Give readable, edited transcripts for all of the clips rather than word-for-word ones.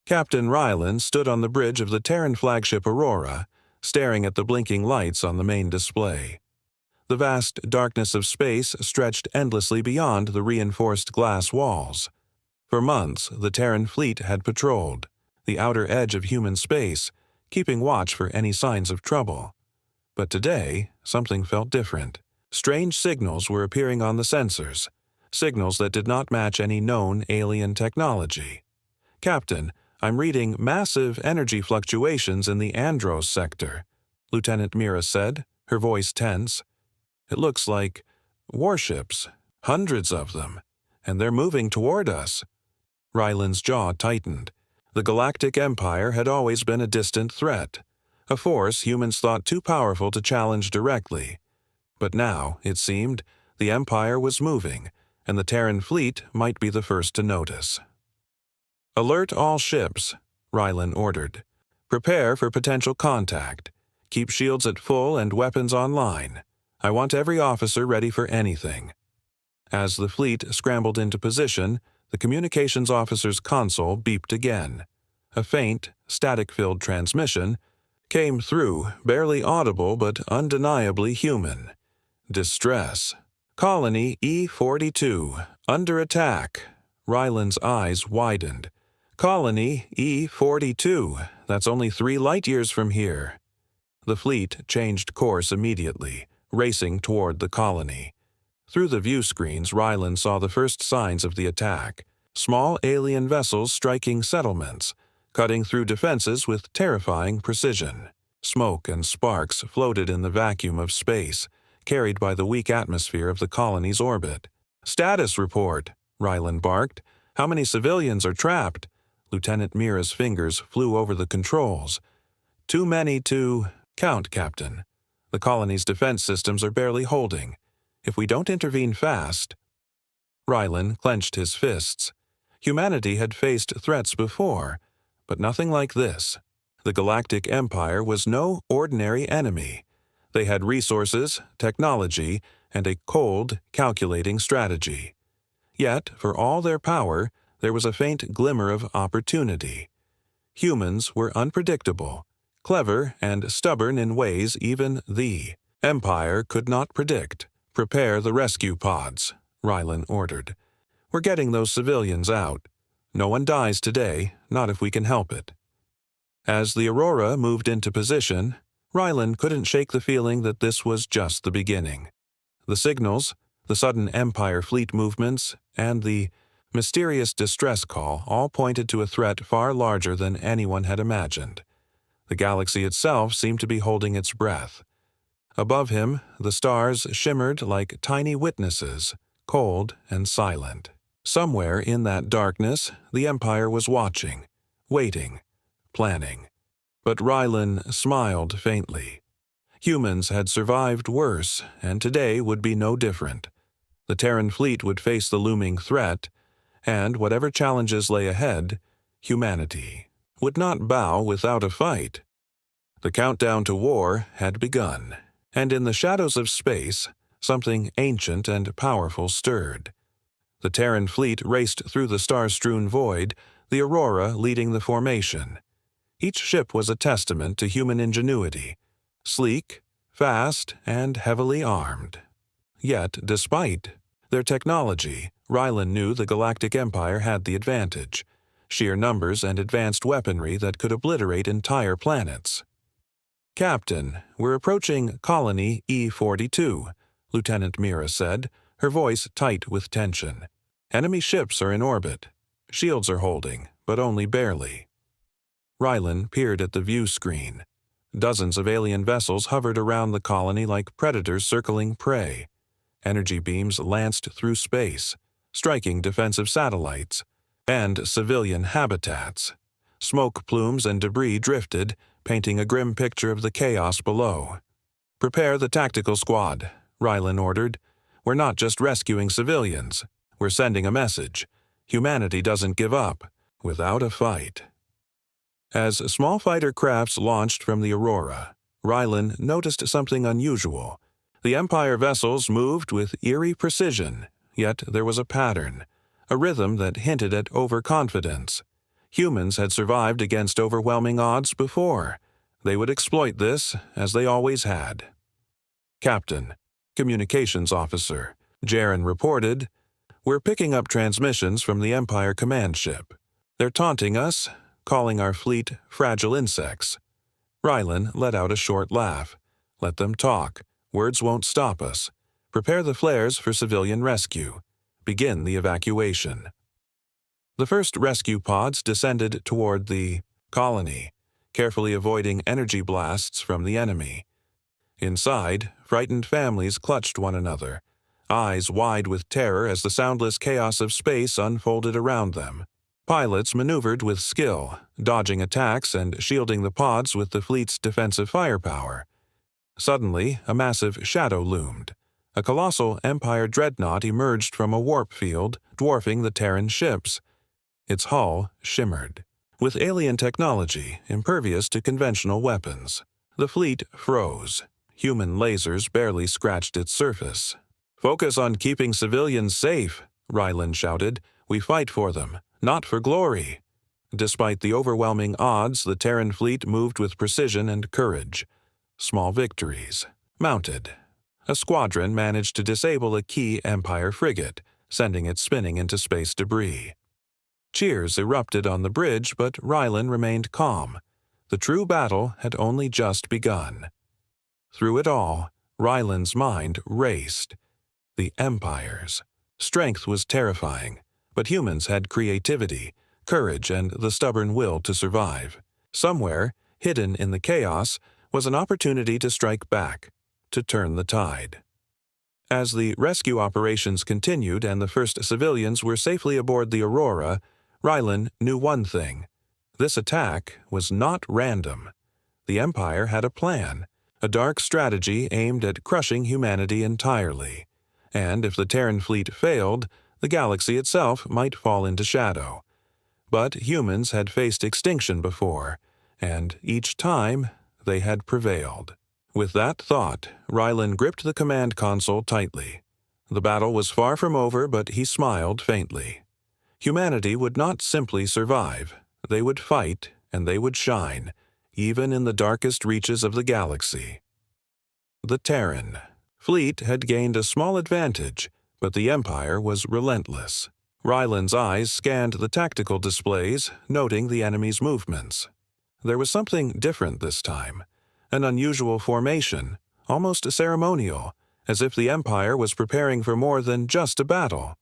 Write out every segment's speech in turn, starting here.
Captain Rylan stood on the bridge of the Terran flagship Aurora, staring at the blinking lights on the main display. The vast darkness of space stretched endlessly beyond the reinforced glass walls. For months, the Terran Fleet had patrolled the outer edge of human space, keeping watch for any signs of trouble. But today, something felt different. Strange signals were appearing on the sensors, signals that did not match any known alien technology. "Captain, I'm reading massive energy fluctuations in the Andros sector," Lieutenant Mira said, her voice tense. "It looks like warships, hundreds of them, and they're moving toward us." Ryland's jaw tightened. The Galactic Empire had always been a distant threat, a force humans thought too powerful to challenge directly. But now, it seemed, the Empire was moving, and the Terran Fleet might be the first to notice. "Alert all ships," Rylan ordered. "Prepare for potential contact. Keep shields at full and weapons online. I want every officer ready for anything." As the fleet scrambled into position, the communications officer's console beeped again. A faint, static-filled transmission came through, barely audible but undeniably human. "Distress. Colony E-42, under attack." Ryland's eyes widened. "Colony E-42, that's only 3 light-years from here." The fleet changed course immediately, racing toward the colony. Through the view screens, Ryland saw the first signs of the attack. Small alien vessels striking settlements, cutting through defenses with terrifying precision. Smoke and sparks floated in the vacuum of space, carried by the weak atmosphere of the colony's orbit. "Status report," Ryland barked. "How many civilians are trapped?" Lieutenant Mira's fingers flew over the controls. "Too many to count, Captain. The colony's defense systems are barely holding. If we don't intervene fast—" Rylan clenched his fists. Humanity had faced threats before, but nothing like this. The Galactic Empire was no ordinary enemy. They had resources, technology, and a cold, calculating strategy. Yet, for all their power, there was a faint glimmer of opportunity. Humans were unpredictable, clever and stubborn in ways even the Empire could not predict. "Prepare the rescue pods," Rylan ordered. "We're getting those civilians out. No one dies today, not if we can help it." As the Aurora moved into position, Rylan couldn't shake the feeling that this was just the beginning. The signals, the sudden Empire fleet movements, and the mysterious distress call all pointed to a threat far larger than anyone had imagined. The galaxy itself seemed to be holding its breath. Above him, the stars shimmered like tiny witnesses, cold and silent. Somewhere in that darkness, the Empire was watching, waiting, planning. But Rylan smiled faintly. Humans had survived worse, and today would be no different. The Terran Fleet would face the looming threat, and whatever challenges lay ahead, humanity would not bow without a fight. The countdown to war had begun, and in the shadows of space, something ancient and powerful stirred. The Terran Fleet raced through the star-strewn void, the Aurora leading the formation. Each ship was a testament to human ingenuity, sleek, fast, and heavily armed. Yet, despite their technology, Rylan knew the Galactic Empire had the advantage, sheer numbers and advanced weaponry that could obliterate entire planets. "Captain, we're approaching Colony E-42, Lieutenant Mira said, her voice tight with tension. "Enemy ships are in orbit. Shields are holding, but only barely." Rylan peered at the view screen. Dozens of alien vessels hovered around the colony like predators circling prey. Energy beams lanced through space, striking defensive satellites and civilian habitats. Smoke plumes and debris drifted, painting a grim picture of the chaos below. "Prepare the tactical squad," Rylan ordered. "We're not just rescuing civilians. We're sending a message. Humanity doesn't give up without a fight." As small fighter crafts launched from the Aurora, Rylan noticed something unusual. The Empire vessels moved with eerie precision, yet there was a pattern, a rhythm that hinted at overconfidence. Humans had survived against overwhelming odds before. They would exploit this, as they always had. Captain, Communications Officer, Jaren reported, "We're picking up transmissions from the Empire command ship. They're taunting us, calling our fleet fragile insects." Rylan let out a short laugh. "Let them talk. Words won't stop us. Prepare the flares for civilian rescue. Begin the evacuation." The first rescue pods descended toward the colony, carefully avoiding energy blasts from the enemy. Inside, frightened families clutched one another, eyes wide with terror as the soundless chaos of space unfolded around them. Pilots maneuvered with skill, dodging attacks and shielding the pods with the fleet's defensive firepower. Suddenly, a massive shadow loomed. A colossal Empire dreadnought emerged from a warp field, dwarfing the Terran ships. Its hull shimmered, with alien technology impervious to conventional weapons. The fleet froze. Human lasers barely scratched its surface. "Focus on keeping civilians safe," Rylan shouted. "We fight for them, not for glory." Despite the overwhelming odds, the Terran fleet moved with precision and courage. Small victories. Mounted. A squadron managed to disable a key Empire frigate, sending it spinning into space debris. Cheers erupted on the bridge, but Rylan remained calm. The true battle had only just begun. Through it all, Rylan's mind raced. The Empire's strength was terrifying, but humans had creativity, courage, and the stubborn will to survive. Somewhere, hidden in the chaos, was an opportunity to strike back, to turn the tide. As the rescue operations continued and the first civilians were safely aboard the Aurora, Rylan knew one thing. This attack was not random. The Empire had a plan, a dark strategy aimed at crushing humanity entirely. And if the Terran fleet failed, the galaxy itself might fall into shadow. But humans had faced extinction before, and each time they had prevailed. With that thought, Rylan gripped the command console tightly. The battle was far from over, but he smiled faintly. Humanity would not simply survive. They would fight, and they would shine, even in the darkest reaches of the galaxy. The Terran fleet had gained a small advantage, but the Empire was relentless. Rylan's eyes scanned the tactical displays, noting the enemy's movements. There was something different this time. An unusual formation, almost ceremonial, as if the Empire was preparing for more than just a battle.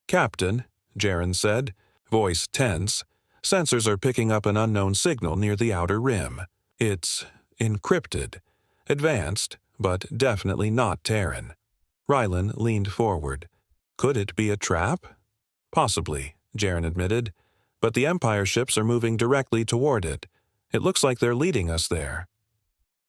"Captain," Jaren said, voice tense, "sensors are picking up an unknown signal near the outer rim. It's encrypted, advanced, but definitely not Terran." Rylan leaned forward. "Could it be a trap?" "Possibly," Jaren admitted, "but the Empire ships are moving directly toward it. It looks like they're leading us there."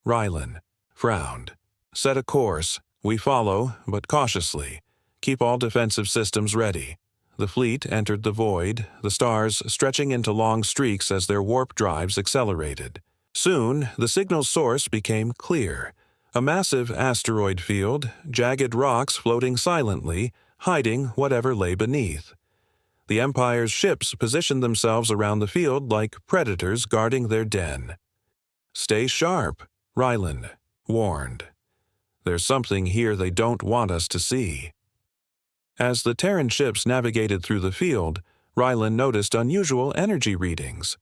Rylan frowned. "Set a course. We follow, but cautiously. Keep all defensive systems ready." The fleet entered the void, the stars stretching into long streaks as their warp drives accelerated. Soon, the signal's source became clear. A massive asteroid field, jagged rocks floating silently, hiding whatever lay beneath. The Empire's ships positioned themselves around the field like predators guarding their den. "Stay sharp," Rylan warned. "There's something here they don't want us to see." As the Terran ships navigated through the field, Rylan noticed unusual energy readings.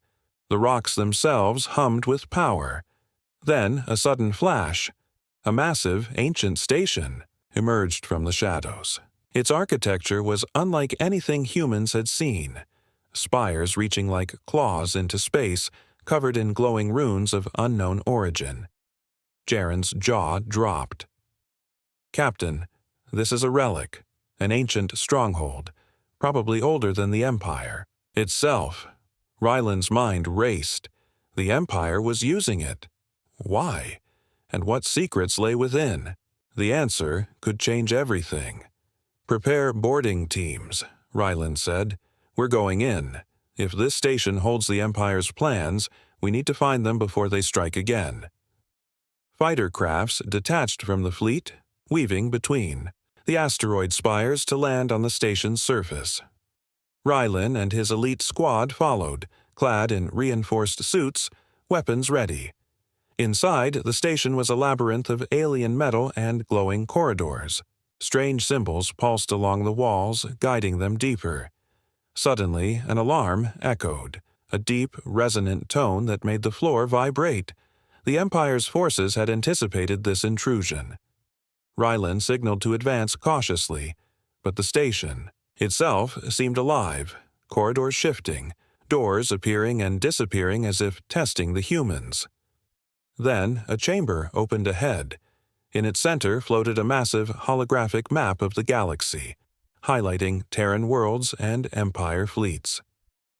The rocks themselves hummed with power. Then a sudden flash. A massive, ancient station emerged from the shadows. Its architecture was unlike anything humans had seen. Spires reaching like claws into space, covered in glowing runes of unknown origin. Jaren's jaw dropped. "Captain, this is a relic. An ancient stronghold, probably older than the Empire itself." Rylan's mind raced. The Empire was using it. Why? And what secrets lay within? The answer could change everything. "Prepare boarding teams," Rylan said. "We're going in. If this station holds the Empire's plans, we need to find them before they strike again." Fighter crafts detached from the fleet, weaving between the asteroid spires to land on the station's surface. Rylan and his elite squad followed, clad in reinforced suits, weapons ready. Inside, the station was a labyrinth of alien metal and glowing corridors. Strange symbols pulsed along the walls, guiding them deeper. Suddenly, an alarm echoed, a deep, resonant tone that made the floor vibrate. The Empire's forces had anticipated this intrusion. Rylan signaled to advance cautiously, but the station itself seemed alive, corridors shifting, doors appearing and disappearing as if testing the humans. Then a chamber opened ahead. In its center floated a massive holographic map of the galaxy, highlighting Terran worlds and Empire fleets.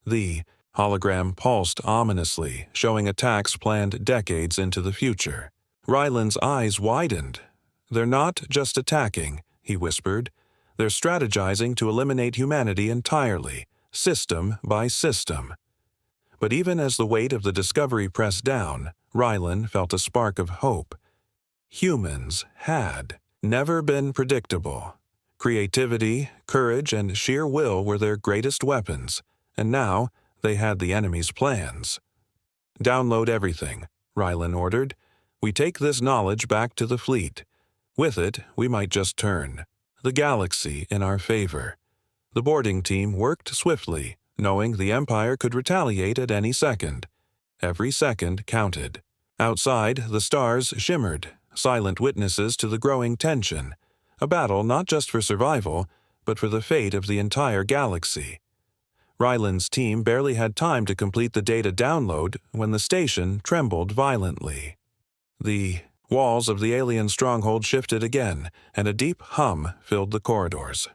The hologram pulsed ominously, showing attacks planned decades into the future. Rylan's eyes widened. "They're not just attacking," he whispered. "They're strategizing to eliminate humanity entirely, system by system." But even as the weight of the discovery pressed down, Rylan felt a spark of hope. Humans had never been predictable. Creativity, courage, and sheer will were their greatest weapons, and now they had the enemy's plans. "Download everything," Rylan ordered. "We take this knowledge back to the fleet. With it, we might just turn the galaxy in our favor." The boarding team worked swiftly, knowing the Empire could retaliate at any second. Every second counted. Outside, the stars shimmered, silent witnesses to the growing tension, a battle not just for survival, but for the fate of the entire galaxy. Rylan's team barely had time to complete the data download when the station trembled violently. The walls of the alien stronghold shifted again, and a deep hum filled the corridors.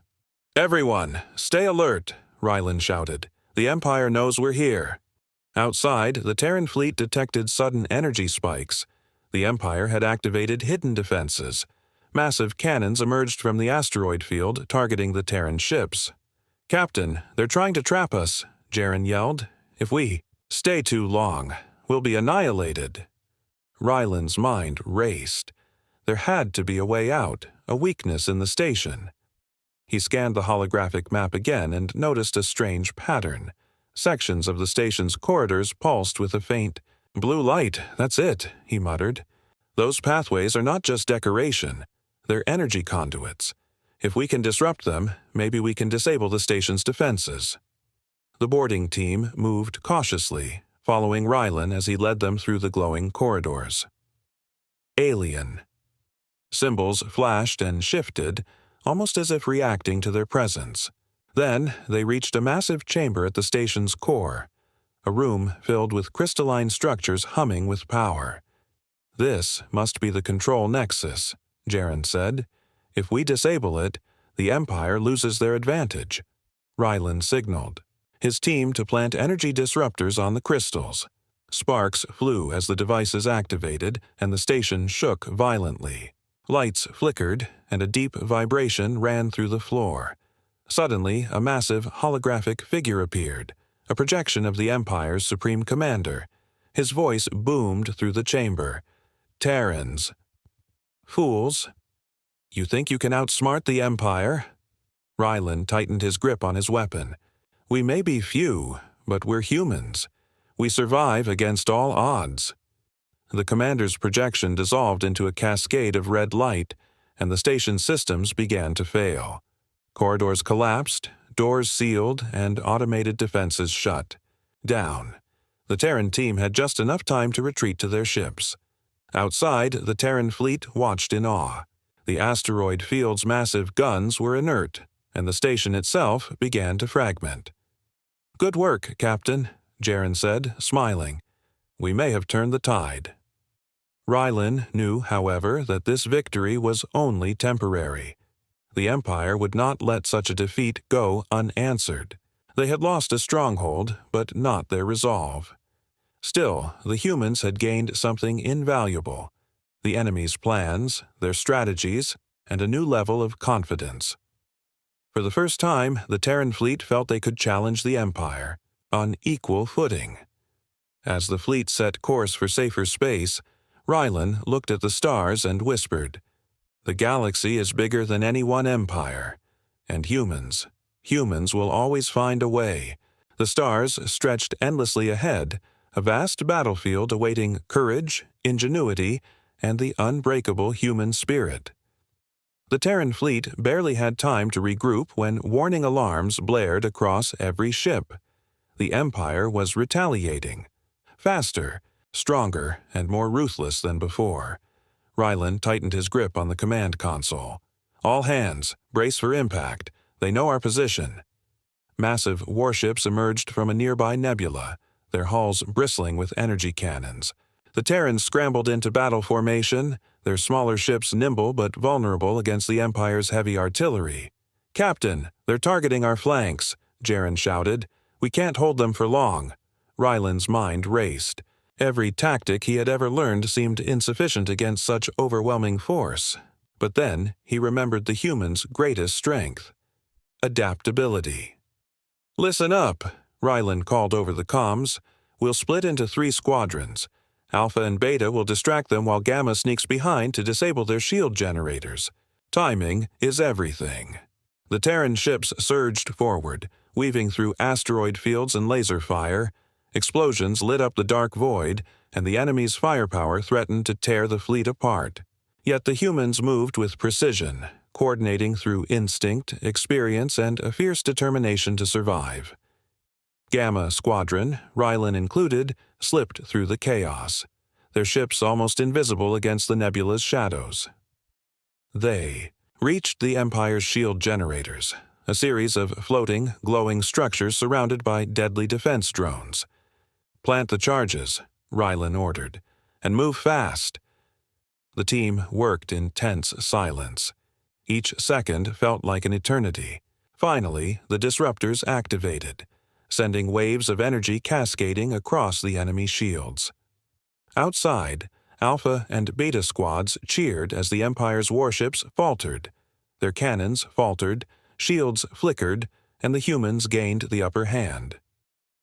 "Everyone, stay alert," Rylan shouted. "The Empire knows we're here." Outside, the Terran fleet detected sudden energy spikes. The Empire had activated hidden defenses. Massive cannons emerged from the asteroid field, targeting the Terran ships. "Captain, they're trying to trap us," Jaren yelled. "If we stay too long, we'll be annihilated." Rylan's mind raced. There had to be a way out, a weakness in the station. He scanned the holographic map again and noticed a strange pattern. Sections of the station's corridors pulsed with a faint blue light. "That's it," he muttered. "Those pathways are not just decoration. They're energy conduits. If we can disrupt them, maybe we can disable the station's defenses." The boarding team moved cautiously, following Rylan as he led them through the glowing corridors. Alien. Symbols flashed and shifted, almost as if reacting to their presence. Then they reached a massive chamber at the station's core, a room filled with crystalline structures humming with power. "This must be the control nexus," Jaren said. "If we disable it, the Empire loses their advantage." Rylan signaled his team to plant energy disruptors on the crystals. Sparks flew as the devices activated, and the station shook violently. Lights flickered, and a deep vibration ran through the floor. Suddenly, a massive holographic figure appeared, a projection of the Empire's supreme commander. His voice boomed through the chamber. "Terrans. Fools. You think you can outsmart the Empire?" Rylan tightened his grip on his weapon. "We may be few, but we're humans. We survive against all odds." The commander's projection dissolved into a cascade of red light, and the station's systems began to fail. Corridors collapsed, doors sealed, and automated defenses shut. Down. The Terran team had just enough time to retreat to their ships. Outside, the Terran fleet watched in awe. The asteroid field's massive guns were inert, and the station itself began to fragment. "Good work, Captain," Jaren said, smiling. "We may have turned the tide." Rylan knew, however, that this victory was only temporary. The Empire would not let such a defeat go unanswered. They had lost a stronghold, but not their resolve. Still, the humans had gained something invaluable: the enemy's plans, their strategies, and a new level of confidence. For the first time, the Terran fleet felt they could challenge the Empire on equal footing. As the fleet set course for safer space, Rylan looked at the stars and whispered, "The galaxy is bigger than any one empire, and humans will always find a way. The stars stretched endlessly ahead, a vast battlefield awaiting courage, ingenuity, and the unbreakable human spirit. The Terran fleet barely had time to regroup when warning alarms blared across every ship. The Empire was retaliating. Faster, stronger, and more ruthless than before. Rylan tightened his grip on the command console. All hands, brace for impact. They know our position. Massive warships emerged from a nearby nebula, their hulls bristling with energy cannons. The Terrans scrambled into battle formation, their smaller ships nimble but vulnerable against the Empire's heavy artillery. "Captain, they're targeting our flanks," Jaren shouted. "We can't hold them for long." Rylan's mind raced. Every tactic he had ever learned seemed insufficient against such overwhelming force. But then he remembered the human's greatest strength: adaptability. "Listen up," Rylan called over the comms. "We'll split into 3 squadrons. Alpha and Beta will distract them while Gamma sneaks behind to disable their shield generators. Timing is everything." The Terran ships surged forward, weaving through asteroid fields and laser fire. Explosions lit up the dark void, and the enemy's firepower threatened to tear the fleet apart. Yet the humans moved with precision, coordinating through instinct, experience, and a fierce determination to survive. Gamma Squadron, Rylan included, slipped through the chaos, their ships almost invisible against the nebula's shadows. They reached the Empire's shield generators, a series of floating, glowing structures surrounded by deadly defense drones. "Plant the charges," Rylan ordered, "and move fast." The team worked in tense silence. Each second felt like an eternity. Finally, the disruptors activated, sending waves of energy cascading across the enemy shields. Outside, Alpha and Beta squads cheered as the Empire's warships faltered. Their cannons faltered, shields flickered, and the humans gained the upper hand.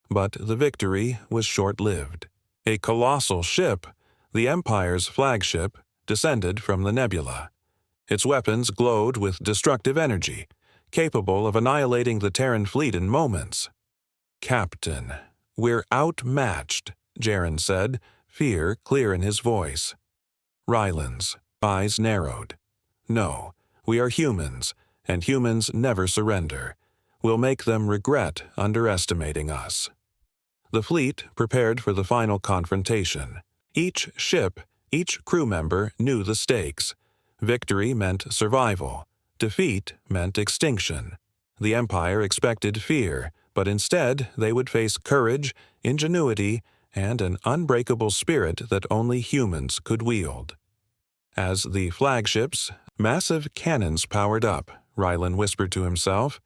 But the victory was short-lived. A colossal ship, the Empire's flagship, descended from the nebula. Its weapons glowed with destructive energy, capable of annihilating the Terran fleet in moments. "Captain, we're outmatched," Jaren said, fear clear in his voice. Rylan's eyes narrowed. "No, we are humans, and humans never surrender. We'll make them regret underestimating us." The fleet prepared for the final confrontation. Each ship, each crew member knew the stakes. Victory meant survival. Defeat meant extinction. The Empire expected fear, but instead they would face courage, ingenuity, and an unbreakable spirit that only humans could wield. As the flagships, massive cannons powered up, Rylan whispered to himself,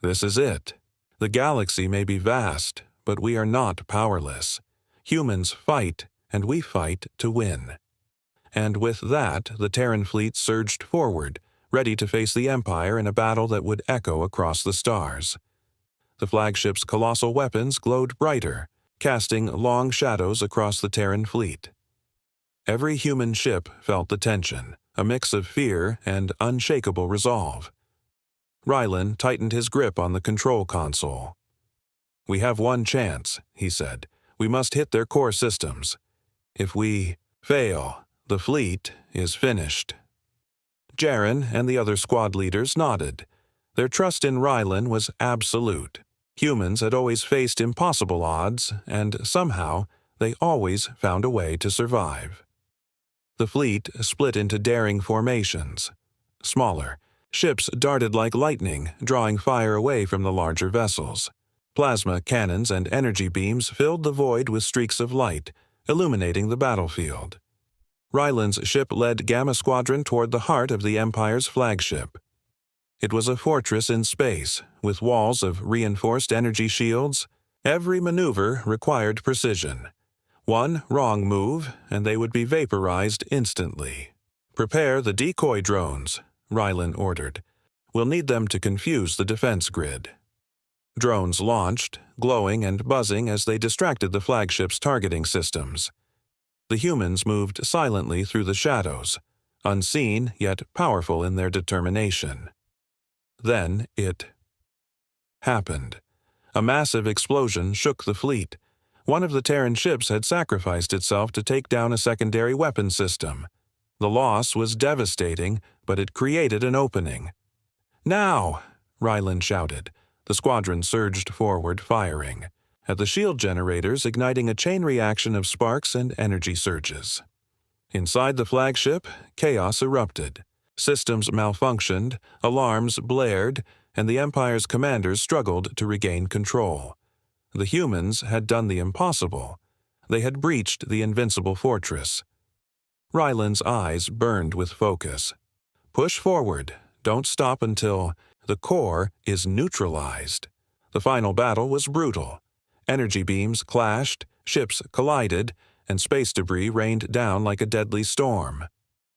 "This is it. The galaxy may be vast, but we are not powerless. Humans fight, and we fight to win." And with that, the Terran fleet surged forward, ready to face the Empire in a battle that would echo across the stars. The flagship's colossal weapons glowed brighter, casting long shadows across the Terran fleet. Every human ship felt the tension, a mix of fear and unshakable resolve. Rylan tightened his grip on the control console. "We have one chance," he said. "We must hit their core systems. If we fail, the fleet is finished." Jaren and the other squad leaders nodded. Their trust in Rylan was absolute. Humans had always faced impossible odds, and somehow they always found a way to survive. The fleet split into daring formations. Smaller, ships darted like lightning, drawing fire away from the larger vessels. Plasma cannons and energy beams filled the void with streaks of light, illuminating the battlefield. Rylan's ship led Gamma Squadron toward the heart of the Empire's flagship. It was a fortress in space, with walls of reinforced energy shields. Every maneuver required precision. One wrong move, and they would be vaporized instantly. "Prepare the decoy drones," Rylan ordered. "We'll need them to confuse the defense grid." Drones launched, glowing and buzzing as they distracted the flagship's targeting systems. The humans moved silently through the shadows, unseen yet powerful in their determination. Then it happened. A massive explosion shook the fleet. One of the Terran ships had sacrificed itself to take down a secondary weapon system. The loss was devastating, but it created an opening. "Now!" Ryland shouted. The squadron surged forward, firing at the shield generators, igniting a chain reaction of sparks and energy surges. Inside the flagship, chaos erupted. Systems malfunctioned, alarms blared, and the Empire's commanders struggled to regain control. The humans had done the impossible. They had breached the invincible fortress. Ryland's eyes burned with focus. "Push forward. Don't stop until the core is neutralized." The final battle was brutal. Energy beams clashed, ships collided, and space debris rained down like a deadly storm.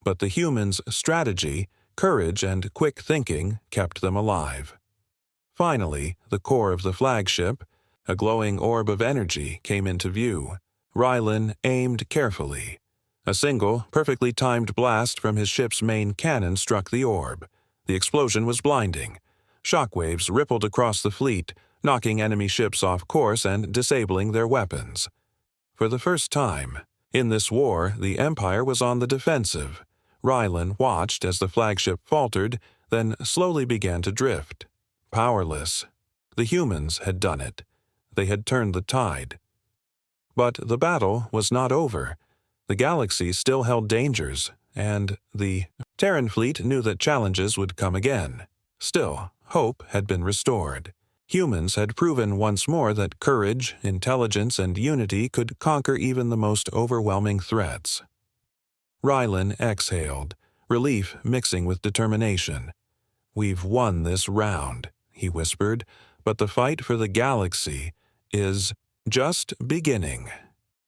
But the humans' strategy, courage, and quick thinking kept them alive. Finally, the core of the flagship, a glowing orb of energy, came into view. Ryland aimed carefully. A single, perfectly timed blast from his ship's main cannon struck the orb. The explosion was blinding. Shockwaves rippled across the fleet, knocking enemy ships off course and disabling their weapons. For the first time in this war, the Empire was on the defensive. Ryland watched as the flagship faltered, then slowly began to drift. Powerless. The humans had done it. They had turned the tide. But the battle was not over. The galaxy still held dangers, and the Terran Fleet knew that challenges would come again. Still, hope had been restored. Humans had proven once more that courage, intelligence, and unity could conquer even the most overwhelming threats. Ryland exhaled, relief mixing with determination. "We've won this round," he whispered, "but the fight for the galaxy is just beginning."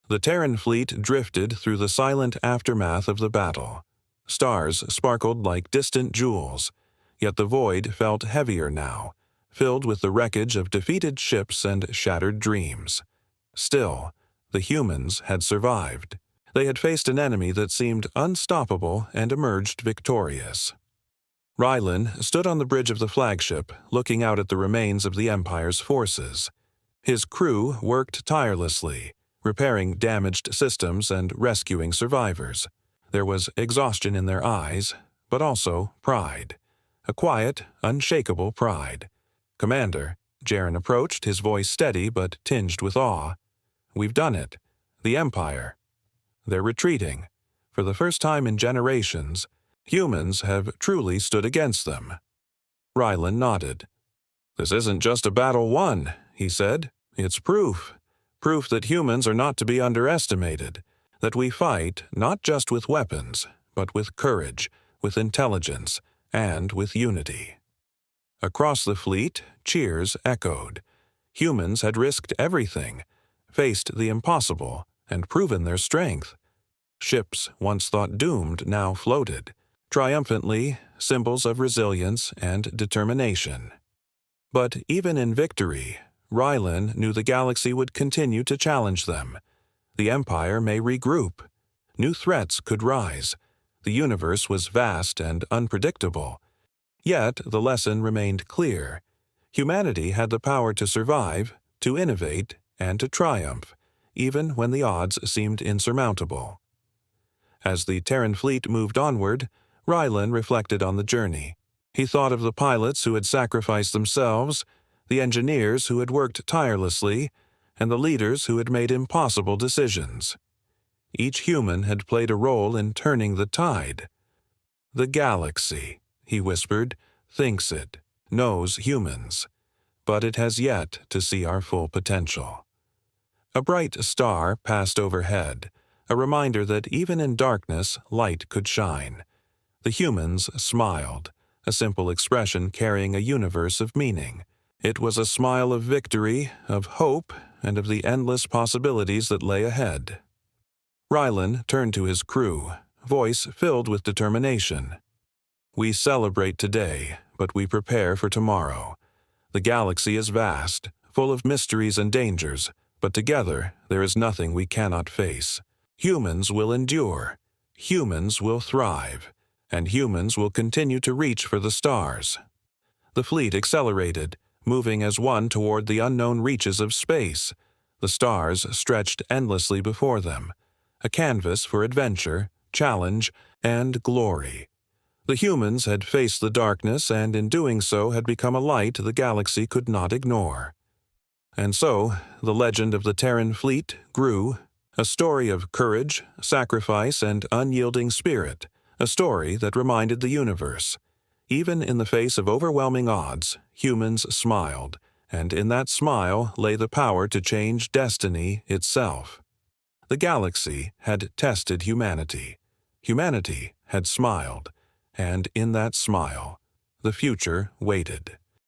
The Terran fleet drifted through the silent aftermath of the battle. Stars sparkled like distant jewels, yet the void felt heavier now, filled with the wreckage of defeated ships and shattered dreams. Still, the humans had survived. They had faced an enemy that seemed unstoppable and emerged victorious. Ryland stood on the bridge of the flagship, looking out at the remains of the Empire's forces. His crew worked tirelessly, repairing damaged systems and rescuing survivors. There was exhaustion in their eyes, but also pride. A quiet, unshakable pride. "Commander," Jaren approached, his voice steady but tinged with awe. "We've done it. The Empire. They're retreating. For the first time in generations, humans have truly stood against them." Ryland nodded. "This isn't just a battle won," he said. "It's proof. Proof that humans are not to be underestimated, that we fight not just with weapons, but with courage, with intelligence, and with unity." Across the fleet, cheers echoed. Humans had risked everything, faced the impossible, and proven their strength. Ships once thought doomed now floated, triumphantly, symbols of resilience and determination. But even in victory, Ryland knew the galaxy would continue to challenge them. The Empire may regroup. New threats could rise. The universe was vast and unpredictable. Yet the lesson remained clear. Humanity had the power to survive, to innovate, and to triumph, even when the odds seemed insurmountable. As the Terran fleet moved onward, Ryland reflected on the journey. He thought of the pilots who had sacrificed themselves, the engineers who had worked tirelessly, and the leaders who had made impossible decisions. Each human had played a role in turning the tide. "The galaxy," he whispered, "thinks it, knows humans, but it has yet to see our full potential." A bright star passed overhead, a reminder that even in darkness light could shine. The humans smiled, a simple expression carrying a universe of meaning. It was a smile of victory, of hope, and of the endless possibilities that lay ahead. Ryland turned to his crew, voice filled with determination. "We celebrate today, but we prepare for tomorrow. The galaxy is vast, full of mysteries and dangers, but together there is nothing we cannot face. Humans will endure, humans will thrive, and humans will continue to reach for the stars." The fleet accelerated, moving as one toward the unknown reaches of space. The stars stretched endlessly before them, a canvas for adventure, challenge, and glory. The humans had faced the darkness and in doing so had become a light the galaxy could not ignore. And so, the legend of the Terran Fleet grew, a story of courage, sacrifice, and unyielding spirit, a story that reminded the universe. Even in the face of overwhelming odds, humans smiled, and in that smile lay the power to change destiny itself. The galaxy had tested humanity. Humanity had smiled, and in that smile, the future waited.